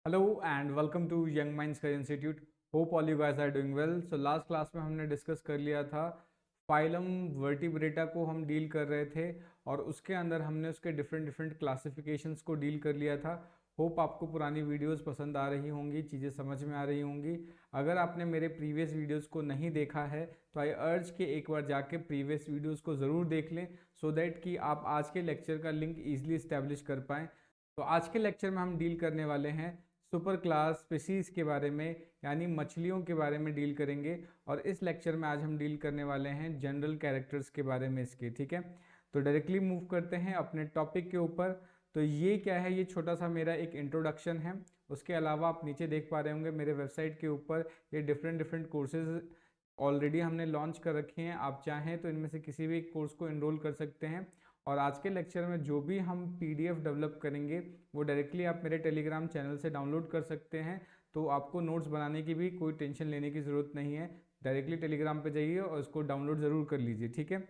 Hello and welcome to Young Minds Career Institute. Hope all you guys are doing well. So last class में हमने discuss कर लिया था phylum vertebrata को हम डील कर रहे थे और उसके अंदर हमने उसके डिफरेंट क्लासिफिकेशंस को डील कर लिया था. होप आपको पुरानी वीडियोस पसंद आ रही होंगी, चीज़ें समझ में आ रही होंगी. अगर आपने मेरे प्रीवियस वीडियोस को नहीं देखा है तो आई अर्ज कि एक बार जाके प्रीवियस वीडियोस को ज़रूर देख लें सो दैट कि आप आज के लेक्चर का लिंक ईजिली इस्टेब्लिश कर पाएँ. तो आज के लेक्चर में हम डील करने वाले हैं सुपर क्लास स्पीसीज़ के बारे में, यानी मछलियों के बारे में डील करेंगे. और इस लेक्चर में आज हम डील करने वाले हैं जनरल कैरेक्टर्स के बारे में इसके. ठीक है, तो डायरेक्टली मूव करते हैं अपने टॉपिक के ऊपर. तो ये क्या है, ये छोटा सा मेरा एक इंट्रोडक्शन है. उसके अलावा आप नीचे देख पा रहे होंगे मेरे वेबसाइट के ऊपर ये डिफरेंट कोर्सेज ऑलरेडी हमने लॉन्च कर रखे हैं. आप चाहें तो इनमें से किसी भी कोर्स को इनरोल कर सकते हैं. और आज के लेक्चर में जो भी हम पीडीएफ डेवलप करेंगे वो डायरेक्टली आप मेरे टेलीग्राम चैनल से डाउनलोड कर सकते हैं. तो आपको नोट्स बनाने की भी कोई टेंशन लेने की ज़रूरत नहीं है. डायरेक्टली टेलीग्राम पे जाइए और उसको डाउनलोड ज़रूर कर लीजिए. ठीक है,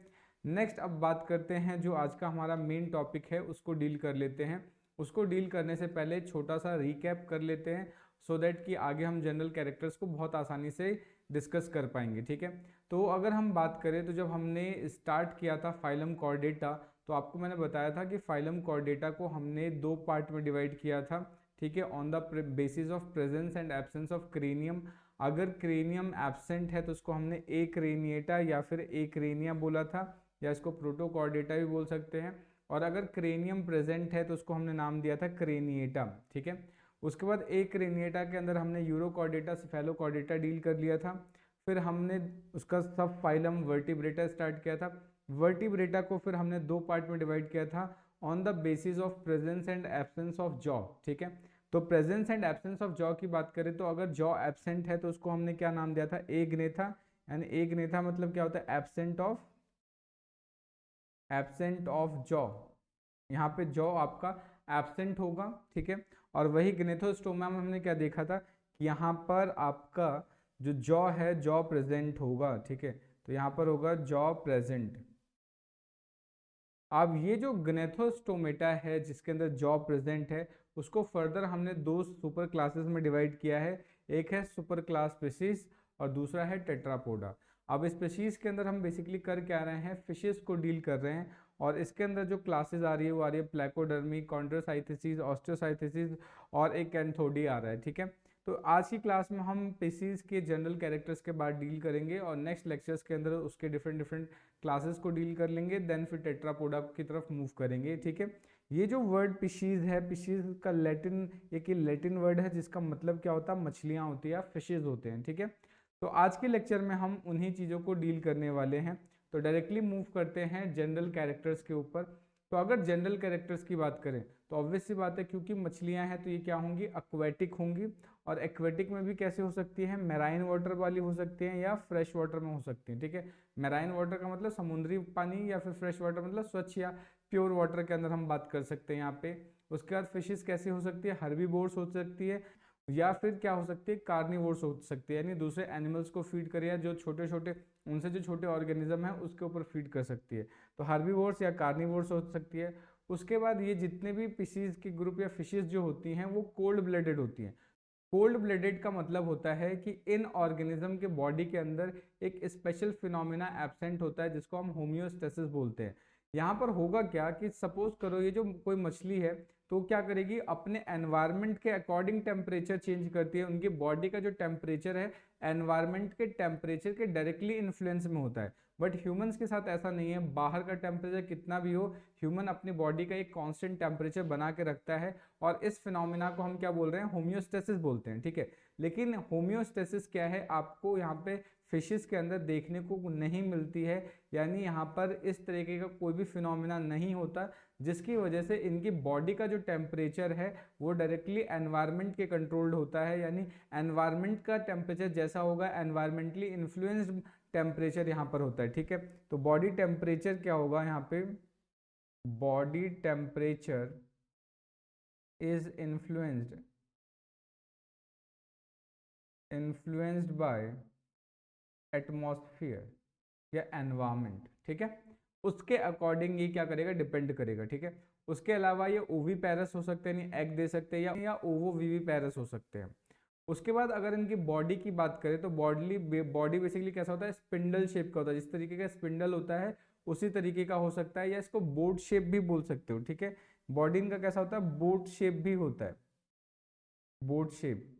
नेक्स्ट अब बात करते हैं जो आज का हमारा मेन टॉपिक है उसको डील कर लेते हैं. उसको डील करने से पहले छोटा सा रिकैप कर लेते हैं सो दैट कि आगे हम जनरल कैरेक्टर्स को बहुत आसानी से डिस्कस कर पाएंगे. ठीक है, तो अगर हम बात करें तो जब हमने स्टार्ट किया था फाइलम कॉर्डेटा तो आपको मैंने बताया था कि फाइलम कॉर्डेटा को हमने दो पार्ट में डिवाइड किया था. ठीक है, on the basis of presence and absence of cranium. अगर क्रेनियम एब्सेंट है तो उसको हमने एक्रेनिएटा या फिर एक्रेनिया बोला था, या इसको प्रोटोकॉर्डेटा भी बोल सकते हैं. और अगर क्रेनियम प्रेजेंट है तो उसको हमने नाम दिया था क्रेनिएटा. ठीक है, उसके बाद एक्रेनिएटा के अंदर हमने यूरोकॉर्डेटा सिफेलोकॉर्डेटा डील कर लिया था. फिर हमने उसका सब फाइलम वर्टिब्रेटा स्टार्ट किया था. वर्टिब्रेटा को फिर हमने दो पार्ट में डिवाइड किया था on the basis of presence and absence of jaw. ठीक है, तो presence and absence of jaw की बात करें तो अगर जॉ एब्सेंट है तो उसको हमने क्या नाम दिया था, एग्नेथा. यानी एग्नेथा मतलब क्या होता है, एब्सेंट ऑफ जॉ. यहाँ पे जॉ आपका एब्सेंट होगा. ठीक है, और वही ग्नेथोस्टोमा में हमने क्या देखा था कि यहाँ पर आपका जो जॉ है जॉ प्रेजेंट होगा. ठीक है, तो यहाँ पर होगा जॉ प्रेजेंट. अब ये जो ग्नेथोस्टोमेटा है जिसके अंदर जॉ प्रेजेंट है उसको फर्दर हमने दो सुपर क्लासेस में डिवाइड किया है. एक है सुपर क्लास स्पीशीज और दूसरा है टेट्रापोडा. अब स्पीशीज के अंदर हम बेसिकली कर क्या रहे हैं, फिशेस को डील कर रहे हैं. और इसके अंदर जो क्लासेस आ रही है वो आ रही है प्लेकोडर्मी, कॉन्ड्रोसाइथिसिस, ऑस्टियोसाइथिसिस और एक कैंथोडी आ रहा है. ठीक है, तो आज की क्लास में हम स्पीशीज के जनरल कैरेक्टर्स के बाद डील करेंगे और नेक्स्ट लेक्चर्स के अंदर उसके डिफरेंट क्लासेस को डील कर लेंगे. देन फिर टेट्रापोडा की तरफ मूव करेंगे. ठीक है, ये जो वर्ड पिशीज है, पिशीज का लैटिन एक लैटिन वर्ड है जिसका मतलब क्या होता है, मछलियां होती है, फिशेज होते हैं. ठीक है, तो आज के लेक्चर में हम उन्हीं चीज़ों को डील करने वाले हैं. तो डायरेक्टली मूव करते हैं जनरल कैरेक्टर्स के ऊपर. तो अगर जनरल कैरेक्टर्स की बात करें तो ऑब्वियस सी बात है क्योंकि मछलियां हैं तो ये क्या होंगी, एक्वेटिक होंगी. और एक्वेटिक में भी कैसे हो सकती है, मैराइन वाटर वाली हो सकती हैं या फ्रेश वाटर में हो सकती हैं. ठीक है, मैराइन वाटर का मतलब समुद्री पानी या फिर फ्रेश वाटर मतलब स्वच्छ या प्योर वाटर के अंदर हम बात कर सकते हैं यहाँ पे. उसके बाद फिशेस कैसी हो सकती है, हर्बीवोर्स हो सकती है या फिर क्या हो सकती है, कार्निवोर्स हो सकती है, यानी दूसरे एनिमल्स को फीड करे या जो छोटे छोटे उनसे जो छोटे ऑर्गेनिज्म है उसके ऊपर फीड कर सकती है. तो हार्बीवोर्स या कार्निवोर्स हो सकती है. उसके बाद ये जितने भी फिशेज की ग्रुप या फिशेज जो होती हैं वो कोल्ड ब्लडेड होती हैं. कोल्ड ब्लडेड का मतलब होता है कि इन ऑर्गेनिज्म के बॉडी के अंदर एक स्पेशल फिनोमिना एब्सेंट होता है जिसको हम होम्योस्टेसिस बोलते हैं. यहाँ पर होगा क्या कि सपोज करो ये जो कोई मछली है तो क्या करेगी, अपने एनवायरनमेंट के अकॉर्डिंग टेम्परेचर चेंज करती है. उनकी बॉडी का जो टेम्परेचर है एनवायरनमेंट के टेम्परेचर के डायरेक्टली इन्फ्लुएंस में होता है. बट ह्यूमंस के साथ ऐसा नहीं है. बाहर का टेम्परेचर कितना भी हो, ह्यूमन अपनी बॉडी का एक कांस्टेंट टेम्परेचर बना के रखता है. और इस फिनोमिना को हम क्या बोल रहे हैं, होम्योस्टेसिस बोलते हैं. ठीक है, लेकिन होम्योस्टेसिस क्या है आपको यहाँ पे फिशेस के अंदर देखने को नहीं मिलती है. यानी यहाँ पर इस तरीके का कोई भी फिनोमिना नहीं होता जिसकी वजह से इनकी बॉडी का जो टेम्परेचर है वो डायरेक्टली एनवायरनमेंट के कंट्रोल्ड होता है. यानी एनवायरनमेंट का टेम्परेचर जैसा होगा एनवायरमेंटली इन्फ्लुएंस्ड टेम्परेचर यहाँ पर होता है. ठीक है, तो बॉडी टेम्परेचर क्या होगा यहाँ पे, body temperature is influenced by atmosphere या एनवायरमेंट. ठीक है, उसके अकॉर्डिंग ये क्या करेगा, डिपेंड करेगा. ठीक है, उसके अलावा ये ओवीपेरस हो सकते हैं, यानी एग दे सकते हैं, या ओवोविविपेरस हो सकते हैं। उसके बाद अगर इनकी बॉडी की बात करें तो बॉडी बेसिकली कैसा होता है, स्पिंडल शेप का होता है। जिस तरीके का स्पिंडल होता है उसी तरीके का हो सकता है, या इसको बोट शेप भी बोल सकते हो, ठीक है। बॉडी इनका कैसा होता है, बोट शेप भी होता है, बोट शेप।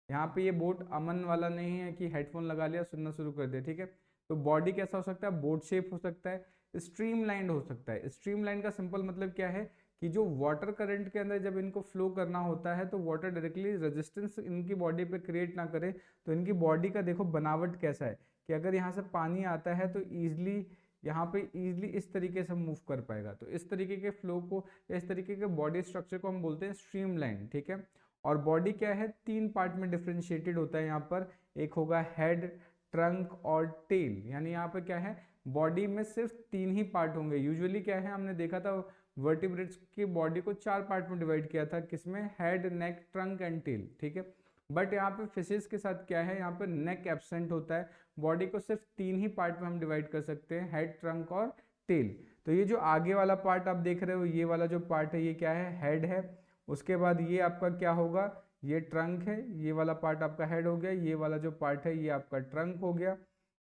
यहाँ पे ये बोट अमन वाला नहीं है कि हेडफोन लगा लिया सुनना शुरू कर दिया, ठीक है। तो बॉडी कैसा हो सकता है, बोट शेप हो सकता है, स्ट्रीमलाइंड हो सकता है। स्ट्रीमलाइन का सिंपल मतलब क्या है कि जो वाटर करंट के अंदर जब इनको फ्लो करना होता है तो वाटर डायरेक्टली रेजिस्टेंस इनकी बॉडी पे क्रिएट ना करे। तो इनकी बॉडी का देखो बनावट कैसा है कि अगर यहाँ से पानी आता है तो ईजिली यहाँ पे ईजिली इस तरीके से मूव कर पाएगा। तो इस तरीके के फ्लो को, इस तरीके के बॉडी स्ट्रक्चर को हम बोलते हैं स्ट्रीमलाइन, ठीक है। और बॉडी क्या है, 3 पार्ट में डिफ्रेंशिएटेड होता है यहाँ पर। एक होगा हेड, ट्रंक और टेल। यानी यहाँ पर क्या है, बॉडी में सिर्फ 3 ही पार्ट होंगे। यूजुअली क्या है, हमने देखा था वर्टिब्रेट्स की बॉडी को 4 पार्ट में डिवाइड किया था, किसमें, head, neck, trunk and tail, ठीक है। बट यहाँ पे फिशेस के साथ क्या है, यहाँ पर नेक एब्सेंट होता है। बॉडी को सिर्फ 3 ही पार्ट में हम डिवाइड कर सकते हैं, हेड, ट्रंक और टेल। तो ये जो आगे वाला पार्ट आप देख रहे हो, ये वाला जो पार्ट है ये क्या है, हेड है। उसके बाद ये आपका क्या होगा, ये ट्रंक है। ये वाला पार्ट आपका हेड हो गया, ये वाला जो पार्ट है ये आपका ट्रंक हो गया,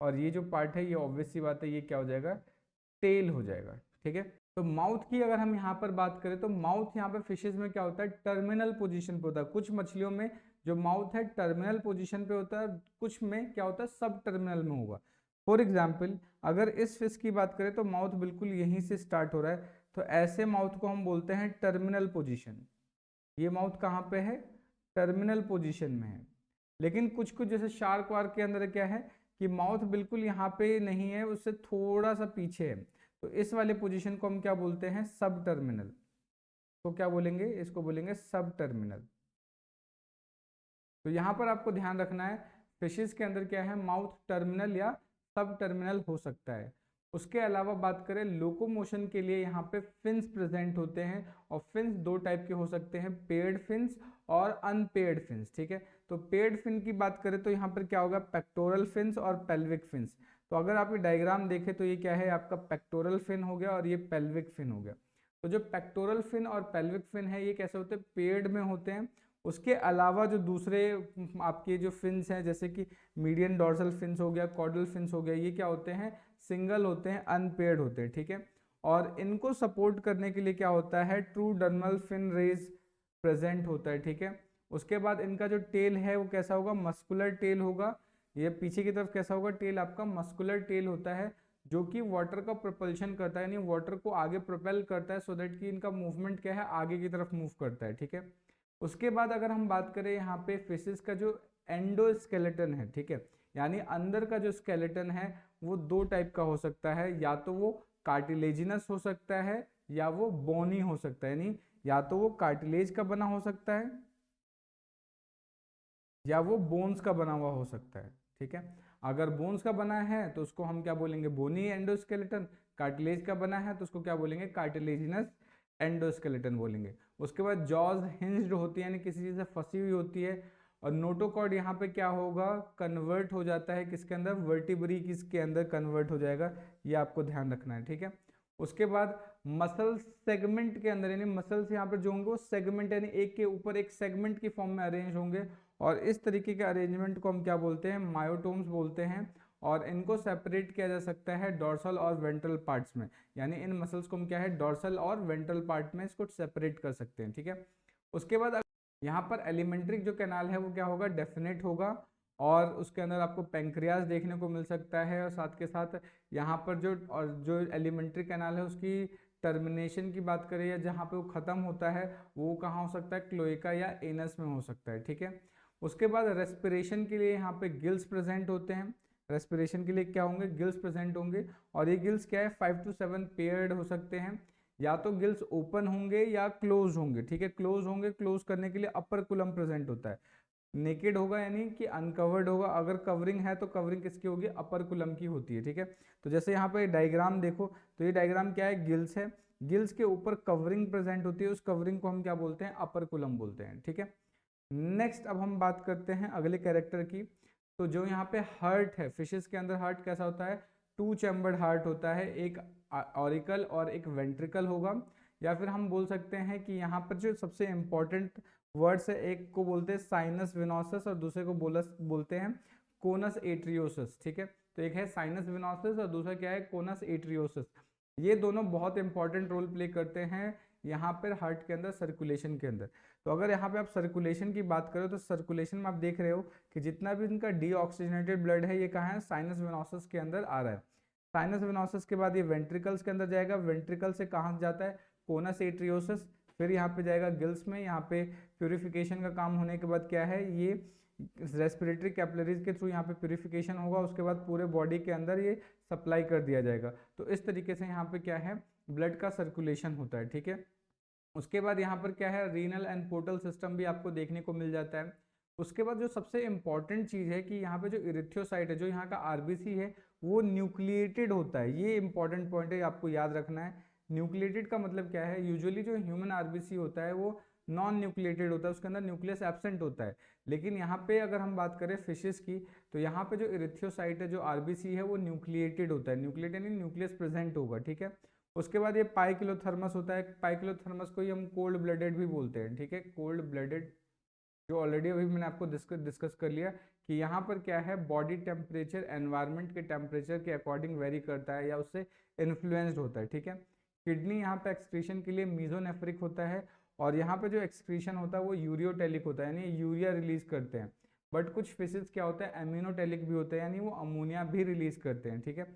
और ये जो पार्ट है ये ऑब्वियस सी बात है ये क्या हो जाएगा, टेल हो जाएगा, ठीक है। तो माउथ की अगर हम यहाँ पर बात करें तो माउथ यहाँ पर फिशेज में क्या होता है, टर्मिनल पोजीशन पे होता है। कुछ मछलियों में जो माउथ है टर्मिनल पोजीशन पे होता है, कुछ में क्या होता है, सब टर्मिनल में होगा। फॉर एग्जाम्पल अगर इस फिश की बात करें तो माउथ बिल्कुल यहीं से स्टार्ट हो रहा है, तो ऐसे माउथ को हम बोलते हैं टर्मिनल पोजीशन। ये माउथ कहाँ पे है, टर्मिनल पोजीशन में है। लेकिन कुछ कुछ जैसे शार्क वार्क के अंदर क्या है कि माउथ बिल्कुल यहाँ पे नहीं है, उससे थोड़ा सा पीछे है। तो इस वाले पोजीशन को हम क्या बोलते हैं, सब टर्मिनल। तो क्या बोलेंगे, इसको बोलेंगे सब टर्मिनल। तो यहाँ पर आपको ध्यान रखना है फिशेस के अंदर क्या है, माउथ टर्मिनल या सब टर्मिनल हो सकता है। उसके अलावा बात करें लोकोमोशन के लिए यहाँ पे फिन्स प्रेजेंट होते हैं, और फिन्स 2 टाइप के हो सकते हैं, पेयर्ड फिन्स और अनपेयर्ड फिन्स, ठीक है। तो पेयर्ड फिन की बात करें तो यहाँ पर क्या होगा, पेक्टोरल फिन्स और पेल्विक फिन्स। तो अगर आप ये डायग्राम देखें तो ये क्या है, आपका पेक्टोरल फिन हो गया और ये पेल्विक फिन हो गया। तो जो पेक्टोरल फिन और पेल्विक फिन है ये कैसे होते हैं, पेयर्ड में होते हैं। उसके अलावा जो दूसरे आपके जो फिन्स हैं जैसे कि मीडियन डॉर्सल फिन्स हो गया, कॉर्डल फिन्स हो गया, ये क्या होते हैं, सिंगल होते हैं, अनपेयर्ड होते हैं, ठीक है। और इनको सपोर्ट करने के लिए क्या होता है, true dermal fin rays present होता है, ठीक है। उसके बाद इनका जो टेल है वो कैसा होगा, मस्कुलर टेल होगा। ये पीछे की तरफ कैसा होगा, टेल आपका मस्कुलर टेल होता है, जो कि वाटर का प्रोपल्शन करता है, यानी वाटर को आगे प्रोपेल करता है, सो दैट कि इनका मूवमेंट क्या है, आगे की तरफ मूव करता है, ठीक है। उसके बाद अगर हम बात करें यहाँ पे फिशेस का जो एंडोस्केलेटन है, ठीक है, यानी अंदर का जो स्केलेटन है वो 2 टाइप का हो सकता है, या तो वो कार्टिलेजिनस हो सकता है या वो बोनी हो सकता है। यानी या तो वो कार्टिलेज का बना हो सकता है या वो बोन्स का बना हुआ हो सकता है, ठीक है। अगर बोन्स का बना है तो उसको हम क्या बोलेंगे, बोनी एंडोस्केलेटन। कार्टिलेज का बना है तो उसको क्या बोलेंगे, कार्टिलेजिनस एंडोस्केलेटन बोलेंगे। उसके बाद जॉज हिंज्ड होती है, यानी किसी चीज़ से फंसी हुई होती है। और नोटोकॉर्ड यहाँ पे क्या होगा, कन्वर्ट हो जाता है किसके अंदर, वर्टिब्री किसके अंदर कन्वर्ट हो जाएगा, ये आपको ध्यान रखना है, ठीक है। उसके बाद मसल सेगमेंट के अंदर, यानी मसल्स यहाँ पर जो होंगे वो सेगमेंट यानी एक के ऊपर एक सेगमेंट की फॉर्म में अरेंज होंगे, और इस तरीके के अरेंजमेंट को हम क्या बोलते हैं, मायोटोम्स बोलते हैं। और इनको सेपरेट किया जा सकता है डॉर्सल और वेंट्रल पार्ट्स में, यानी इन मसल्स को हम क्या है, डॉर्सल और वेंट्रल पार्ट में इसको सेपरेट कर सकते हैं, ठीक है। उसके बाद यहाँ पर एलिमेंट्री जो कैनाल है वो क्या होगा, डेफिनेट होगा, और उसके अंदर आपको पेंक्रियाज देखने को मिल सकता है। और साथ के साथ यहाँ पर जो एलिमेंट्री कैनाल है उसकी टर्मिनेशन की बात करें या जहाँ पे वो ख़त्म होता है वो कहाँ हो सकता है, क्लोएका या एनस में हो सकता है, ठीक है। उसके बाद रेस्पिरेशन के लिए यहाँ पे गिल्स प्रेजेंट होते हैं। रेस्पिरेशन के लिए क्या होंगे, गिल्स प्रेजेंट होंगे, और ये गिल्स क्या है, 5 to 7 पेयर्ड हो सकते हैं। या तो गिल्स ओपन होंगे या क्लोज होंगे, ठीक है। क्लोज होंगे, क्लोज करने के लिए अपर कुलम प्रेजेंट होता है। नेकेड होगा यानी कि अनकवर्ड होगा, अगर कवरिंग है तो कवरिंग किसकी होगी, अपर कुलम की होती है, ठीक है। तो जैसे यहाँ पे डायग्राम देखो तो ये डायग्राम क्या है, गिल्स है, गिल्स के ऊपर कवरिंग प्रेजेंट होती है, उस कवरिंग को हम क्या बोलते हैं, अपर कुलम बोलते हैं, ठीक है। नेक्स्ट अब हम बात करते हैं अगले कैरेक्टर की। तो जो यहाँ पे हार्ट है, फिशेस के अंदर हार्ट कैसा होता है, 2 चैम्बर्ड हार्ट होता है, एक ऑरिकल और एक वेंट्रिकल होगा। या फिर हम बोल सकते हैं कि यहाँ पर जो सबसे इम्पोर्टेंट वर्ड्स है, एक को बोलते हैं साइनस विनोसस और दूसरे को बोलते हैं कोनस एट्रियोसस। ठीक है, तो एक है साइनस विनोसस और दूसरा क्या है, कोनस एट्रियोसस। ये दोनों बहुत इंपॉर्टेंट रोल प्ले करते हैं यहाँ पर हार्ट के अंदर, सर्कुलेशन के अंदर। तो अगर यहाँ पे आप सर्कुलेशन की बात करो तो सर्कुलेशन में आप देख रहे हो कि जितना भी इनका डीऑक्सीजनेटेड ब्लड है ये कहाँ है, साइनस वेनोसस के अंदर आ रहा है। साइनस वेनोसस के बाद ये वेंट्रिकल्स के अंदर जाएगा, वेंट्रिकल से कहाँ जाता है, कोनस एट्रियोसस, फिर यहाँ पे जाएगा गिल्स में। यहाँ पे प्यूरिफिकेशन का काम होने के बाद क्या है, ये रेस्पिरेटरी कैपिलरीज के थ्रू यहाँ पे प्यूरिफिकेशन होगा, उसके बाद पूरे बॉडी के अंदर ये सप्लाई कर दिया जाएगा। तो इस तरीके से यहाँ पे क्या है, ब्लड का सर्कुलेशन होता है। ठीक है, उसके बाद यहाँ पर क्या है, रीनल एंड पोर्टल सिस्टम भी आपको देखने को मिल जाता है। उसके बाद जो सबसे इंपॉर्टेंट चीज़ है कि यहाँ पे जो इरिथ्रोसाइट है, जो यहाँ का आरबीसी है, वो न्यूक्लिएटेड होता है। ये इंपॉर्टेंट पॉइंट है, आपको याद रखना है। न्यूक्लिएटेड का मतलब क्या है, यूजुअली जो ह्यूमन आरबीसी होता है वो नॉन न्यूक्लिएटेड होता है, उसके अंदर न्यूक्लियस एब्सेंट होता है। लेकिन यहाँ पे अगर हम बात करें फिशेस की, तो यहाँ पे जो इरिथ्रोसाइट है, जो आरबीसी है, वो न्यूक्लिएटेड होता है। न्यूक्लिएटेड यानी न्यूक्लियस प्रेजेंट होगा। ठीक है, उसके बाद ये पाइकिलोथर्मस होता है। पाइकिलोथर्मस को ही हम कोल्ड ब्लडेड भी बोलते हैं। ठीक है, कोल्ड ब्लडेड, जो ऑलरेडी अभी मैंने आपको डिस्कस कर लिया कि यहाँ पर क्या है, बॉडी टेम्परेचर एनवायरनमेंट के टेम्परेचर के अकॉर्डिंग वेरी करता है या उससे इन्फ्लुएंस्ड होता है। ठीक है, किडनी यहाँ पे एक्सक्रीशन के लिए मीजोनेफ्रिक होता है, और यहाँ पे जो एक्सक्रीशन होता है वो यूरियोटेलिक होता है, यानी यूरिया रिलीज करते हैं। बट कुछ फिशेज क्या होता है, एम्यूनोटेलिक भी होता है, यानी वो अमोनिया भी रिलीज करते हैं। ठीक है,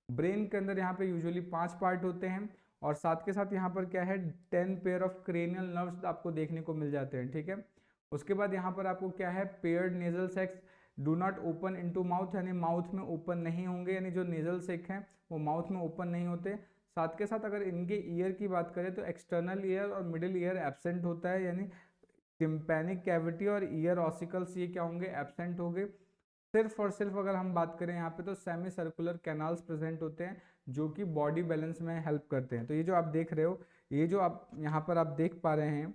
ब्रेन के अंदर यहाँ पे यूजुअली 5 पार्ट होते हैं, और साथ के साथ यहाँ पर क्या है, 10 पेयर ऑफ क्रेनियल नर्व्स आपको देखने को मिल जाते हैं। ठीक है, उसके बाद यहाँ पर आपको क्या है, paired nasal sex do not open into mouth, यानी माउथ में ओपन नहीं होंगे, यानी जो नेजल सेक हैं वो माउथ में ओपन नहीं होते। साथ के साथ अगर इनके ईयर की बात करें तो एक्सटर्नल ईयर और मिडिल ईयर एब्सेंट होता है, यानी टिम्पैनिक कैविटी और ईयर ऑसिकल्स ये क्या होंगे, एब्सेंट होंगे। सिर्फ और सिर्फ अगर हम बात करें यहाँ पे तो सेमी सर्कुलर कैनाल्स प्रेजेंट होते हैं, जो कि बॉडी बैलेंस में हेल्प करते हैं। तो ये जो आप देख रहे हो, ये जो आप यहाँ पर आप देख पा रहे हैं,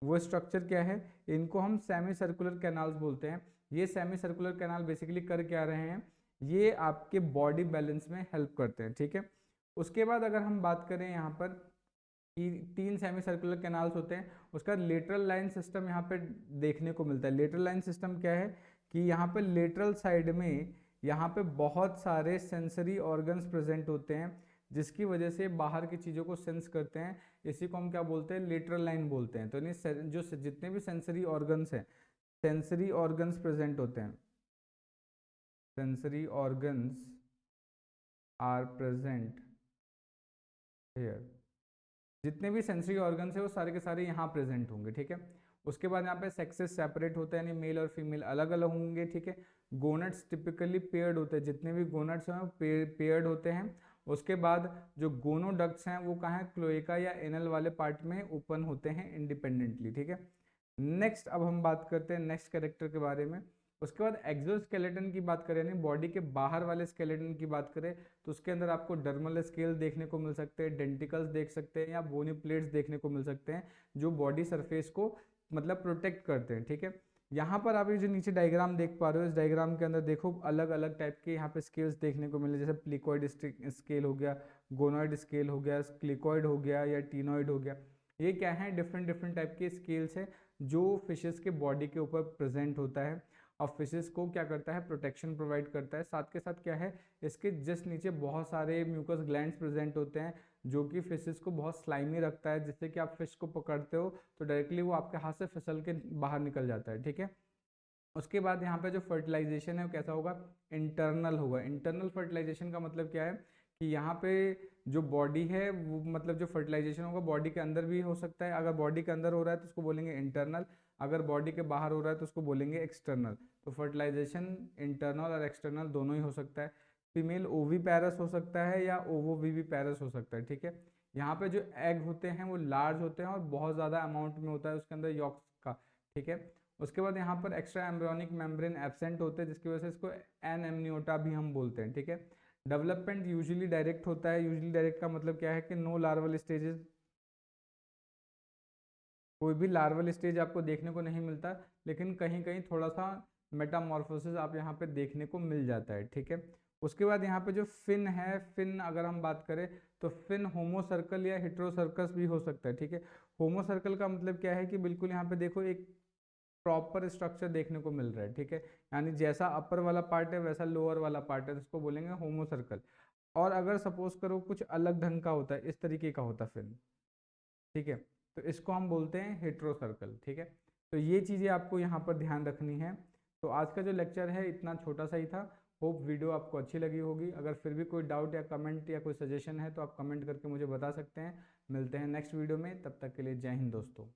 वो स्ट्रक्चर क्या है, इनको हम सेमी सर्कुलर कैनाल्स बोलते हैं। ये सेमी सर्कुलर कैनाल बेसिकली कर क्या रहे हैं, ये आपके बॉडी बैलेंस में हेल्प करते हैं। ठीक है, उसके बाद अगर हम बात करें यहाँ पर कि 3 सेमी सर्कुलर कैनाल्स होते हैं, उसका लेटरल लाइन सिस्टम यहाँ पे देखने को मिलता है। लेटरल लाइन सिस्टम क्या है कि यहाँ पे लेटरल साइड में यहाँ पे बहुत सारे सेंसरी ऑर्गन्स प्रेजेंट होते हैं, जिसकी वजह से बाहर की चीज़ों को सेंस करते हैं। इसी को हम क्या बोलते हैं, लेटरल लाइन बोलते हैं। तो यानी जो जितने भी सेंसरी ऑर्गन्स हैं, सेंसरी ऑर्गन्स प्रेजेंट होते हैं, sensory organs are present here, जितने भी सेंसरी ऑर्गन्स है वो सारे के सारे यहाँ प्रेजेंट होंगे। ठीक है, उसके बाद यहाँ पे सेक्सेस सेपरेट होते हैं, यानी मेल और फीमेल अलग अलग होंगे। ठीक है, गोनट्स टिपिकली पेयर्ड होते हैं, जितने भी गोनट्स हैं वो पेयर्ड होते हैं। उसके बाद जो गोनोडक्ट्स हैं वो कहाँ है, क्लोएका या एनल वाले पार्ट में ओपन होते हैं इंडिपेंडेंटली। ठीक है, नेक्स्ट अब हम बात करते हैं नेक्स्ट कैरेक्टर के बारे में। उसके बाद एक्सोस्केलेटन की बात करें, यानी बॉडी के बाहर वाले स्केलेटन की बात करें, तो उसके अंदर आपको डर्मल स्केल देखने को मिल सकते हैं, डेंटिकल्स देख सकते हैं, या बोनी प्लेट्स देखने को मिल सकते हैं, जो बॉडी सरफेस को मतलब प्रोटेक्ट करते हैं। ठीक है, यहाँ पर आप ये जो नीचे डायग्राम देख पा रहे हो, इस डायग्राम के अंदर देखो अलग अलग टाइप के यहाँ पे स्केल्स देखने को मिले, जैसे प्लिकॉइड स्केल हो गया, गोनॉइड स्केल हो गया, क्लिकॉइड हो गया, या टीनॉइड हो गया। ये क्या है, डिफरेंट डिफरेंट टाइप के स्केल्स है जो फिशेस के बॉडी के ऊपर प्रेजेंट होता है, और फिशेस को क्या करता है, प्रोटेक्शन प्रोवाइड करता है। साथ के साथ क्या है, इसके जस्ट नीचे बहुत सारे म्यूकस ग्लैंड्स प्रेजेंट होते हैं, जो कि फिशेस को बहुत स्लाइमी रखता है, जिससे कि आप फिश को पकड़ते हो तो डायरेक्टली वो आपके हाथ से फिसल के बाहर निकल जाता है। ठीक है, उसके बाद यहाँ पे जो फर्टिलाइजेशन है वो कैसा होगा, इंटरनल होगा। इंटरनल फर्टिलाइजेशन का मतलब क्या है कि यहाँ पे जो बॉडी है वो मतलब जो फर्टिलाइजेशन होगा बॉडी के अंदर भी हो सकता है। अगर बॉडी के अंदर हो रहा है तो उसको बोलेंगे इंटरनल, अगर बॉडी के बाहर हो रहा है तो उसको बोलेंगे एक्सटर्नल। तो फर्टिलाइजेशन इंटरनल और एक्सटर्नल दोनों ही हो सकता है। फीमेल ओवी पैरस हो सकता है या ओवो वीवी पैरस हो सकता है। ठीक है, यहाँ पे जो एग होते हैं वो लार्ज होते हैं और बहुत ज़्यादा अमाउंट में होता है उसके अंदर यॉक्स का। ठीक है, उसके बाद यहाँ पर एक्स्ट्रा एम्ब्रियोनिक मेम्ब्रेन एब्सेंट होते हैं, जिसकी वजह से इसको एन एमनियोटा भी हम बोलते हैं। ठीक है, डेवलपमेंट यूजुअली डायरेक्ट होता है। यूजुअली डायरेक्ट का मतलब क्या है कि नो लार्वल स्टेजेस, कोई भी लार्वल स्टेज आपको देखने को नहीं मिलता, लेकिन कहीं कहीं थोड़ा सा मेटामॉर्फोसिस आप यहाँ पे देखने को मिल जाता है। ठीक है, उसके बाद यहाँ पे जो फिन है, फिन अगर हम बात करें तो फिन होमो सर्कल या हेट्रो सर्कस भी हो सकता है, ठीक है। होमो सर्कल का मतलब क्या है कि बिल्कुल यहाँ पे देखो एक प्रॉपर स्ट्रक्चर देखने को मिल रहा है, ठीक है, यानी जैसा अपर वाला पार्ट है वैसा लोअर वाला पार्ट है, तो इसको बोलेंगे होमो सर्कल। और अगर सपोज करो कुछ अलग ढंग का होता है, इस तरीके का होता है फिन, ठीक है, तो इसको हम बोलते हैं हेट्रो सर्कल, ठीक है। तो ये चीज़ें आपको यहाँ पर ध्यान रखनी है। तो आज का जो लेक्चर है इतना छोटा सा ही था। होप वीडियो आपको अच्छी लगी होगी। अगर फिर भी कोई डाउट या कमेंट या कोई सजेशन है तो आप कमेंट करके मुझे बता सकते हैं। मिलते हैं नेक्स्ट वीडियो में, तब तक के लिए जय हिंद दोस्तों।